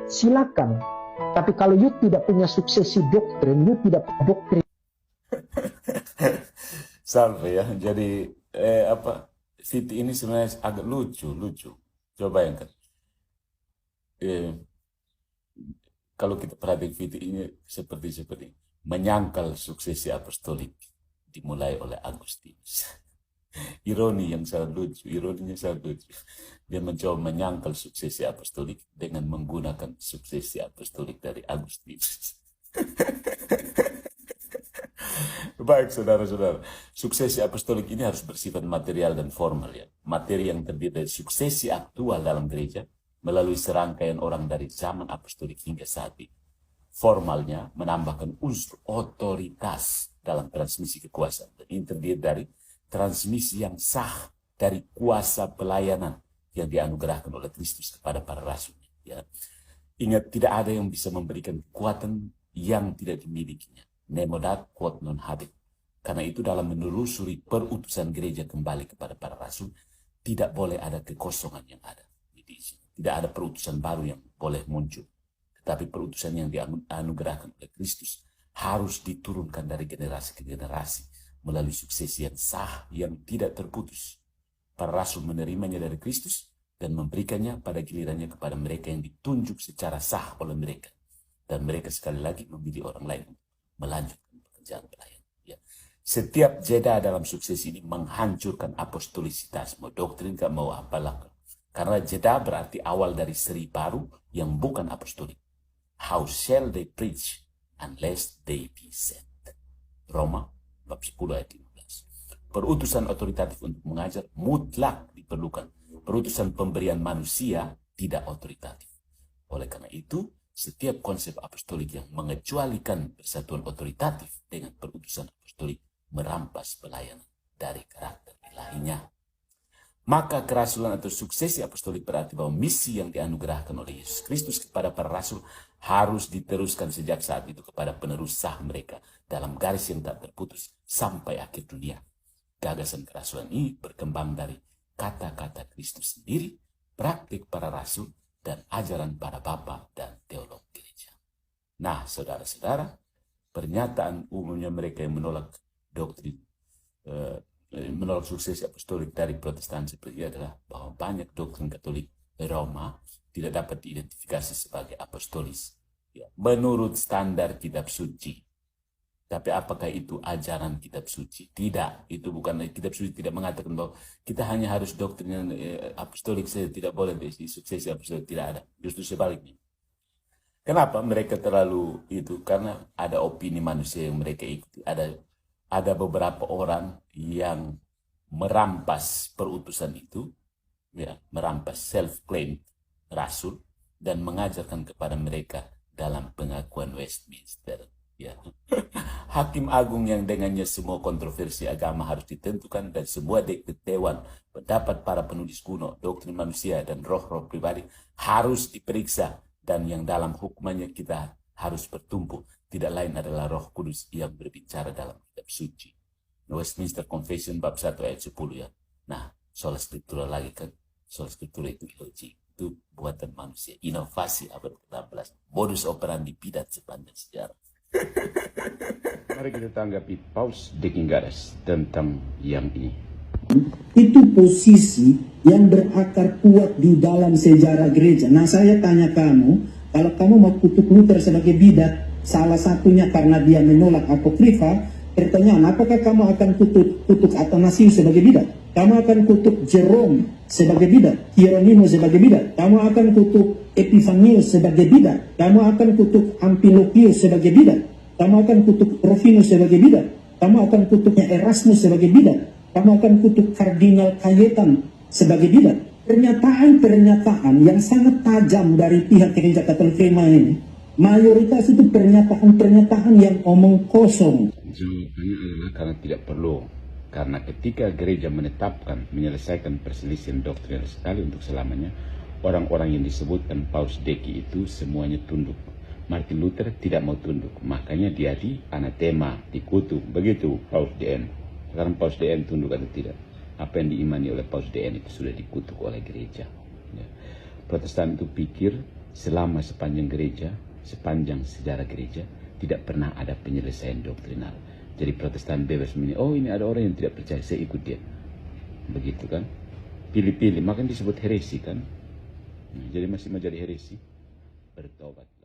silakan. Tapi kalau you tidak punya suksesi doktrin, you tidak punya doktrin. Sampai ya. Jadi Viti ini sebenarnya agak lucu. Coba yang kan. Kalau kita perhatikan Viti ini seperti menyangkal suksesi apostolik dimulai oleh Agustinus. Ironinya sangat lucu. Dia mencoba menyangkal suksesi apostolik dengan menggunakan suksesi apostolik dari Agustinus. Baik, saudara-saudara. Suksesi apostolik ini harus bersifat material dan formal ya. Materi yang terdiri dari suksesi aktual dalam gereja melalui serangkaian orang dari zaman apostolik hingga saat ini. Formalnya menambahkan unsur otoritas dalam transmisi kekuasaan. Dan ini terdiri dari transmisi yang sah dari kuasa pelayanan yang dianugerahkan oleh Kristus kepada para rasul. Ya. Ingat, tidak ada yang bisa memberikan kekuatan yang tidak dimilikinya. Nemo dat quod non habet. Karena itu dalam menelusuri perutusan gereja kembali kepada para rasul, tidak boleh ada kekosongan yang ada. Tidak ada perutusan baru yang boleh muncul. Tetapi perutusan yang dianugerahkan oleh Kristus harus diturunkan dari generasi ke generasi melalui suksesi yang sah, yang tidak terputus. Para rasul menerimanya dari Kristus dan memberikannya pada gilirannya kepada mereka yang ditunjuk secara sah oleh mereka. Dan mereka sekali lagi memilih orang lain melanjutkan pekerjaan pelayanan. Ya. Setiap jeda dalam suksesi ini menghancurkan apostolisitas, mau doktrin gak mau apalah. Karena jeda berarti awal dari seri baru yang bukan apostolik. How shall they preach unless they be sent? Roma bab 10 ayat 15. Perutusan otoritatif untuk mengajar mutlak diperlukan. Perutusan pemberian manusia tidak otoritatif. Oleh karena itu, setiap konsep apostolik yang mengecualikan persatuan otoritatif dengan perutusan apostolik merampas pelayanan dari karakter ilahinya. Maka kerasulan atau suksesi apostolik berarti bahwa misi yang dianugerahkan oleh Yesus Kristus kepada para rasul harus diteruskan sejak saat itu kepada penerus sah mereka dalam garis yang tak terputus sampai akhir dunia. Gagasan kerasulan ini berkembang dari kata-kata Kristus sendiri, praktik para rasul, dan ajaran para bapa dan teolog gereja. Nah, saudara-saudara, pernyataan umumnya mereka yang menolak doktrin, menolak suksesi apostolik dari Protestan seperti adalah bahwa banyak doktrin Katolik Roma tidak dapat diidentifikasi sebagai apostolis ya, menurut standar kitab suci. Tapi apakah itu ajaran kitab suci? Tidak, itu bukan. Kitab suci tidak mengatakan bahwa kita hanya harus doktrin apostolik saja, tidak boleh suksesi apostolik, tidak ada. Justru sebaliknya. Kenapa mereka terlalu itu? Karena ada opini manusia yang mereka ikuti. Ada beberapa orang yang merampas perutusan itu, ya, merampas self-claim rasul dan mengajarkan kepada mereka dalam pengakuan Westminster. Ya. Hakim agung yang dengannya semua kontroversi agama harus ditentukan dan semua dewan pendapat para penulis kuno, doktrin manusia dan roh-roh pribadi harus diperiksa, dan yang dalam hukumannya kita harus bertumpu. Tidak lain adalah Roh Kudus yang berbicara dalam kitab suci. Westminster Confession bab 1 ayat 10 ya. Nah, sola scriptura lagi kan. Sola scriptura itu logik. Itu buatan manusia. Inovasi abad ke-16. Modus operandi bidat sepanjang sejarah. Mari kita tanggapi Paus Dekingares tentang yang ini. Itu posisi yang berakar kuat di dalam sejarah gereja. Nah, saya tanya kamu, kalau kamu mau kutuk Luther sebagai bidat, salah satunya karena dia menolak apokrifa, pertanyaan, apakah kamu akan kutuk Athanasius sebagai bidat? Kamu akan kutuk Jerome sebagai bidat, Hieronymus sebagai bidat, kamu akan kutuk Epiphanius sebagai bidat, kamu akan kutuk Amfilochius sebagai bidat, kamu akan kutuk Rufinus sebagai bidat, kamu akan kutuknya Erasmus sebagai bidat, kamu akan kutuk Kardinal Cayetan sebagai bidat. Pernyataan-pernyataan yang sangat tajam dari pihak gereja Katolik Roma ini, mayoritas itu pernyataan-pernyataan yang omong kosong. Jawabannya adalah karena tidak perlu. Karena ketika gereja menetapkan, menyelesaikan perselisihan doktrinal sekali untuk selamanya, orang-orang yang disebutkan Paus Deki itu semuanya tunduk. Martin Luther tidak mau tunduk, makanya dia di anatema, dikutuk. Begitu Paus DN. Sekarang Paus DN tunduk atau tidak? Apa yang diimani oleh Paus DN itu sudah dikutuk oleh gereja. Ya. Protestan itu pikir selama sepanjang gereja, sepanjang sejarah gereja, tidak pernah ada penyelesaian doktrinal. Jadi Protestan bebas memilih, oh ini ada orang yang tidak percaya, saya ikut dia. Begitu kan? Pilih-pilih, makanya disebut heresi kan? Nah, jadi masih menjadi heresi. Bertobat.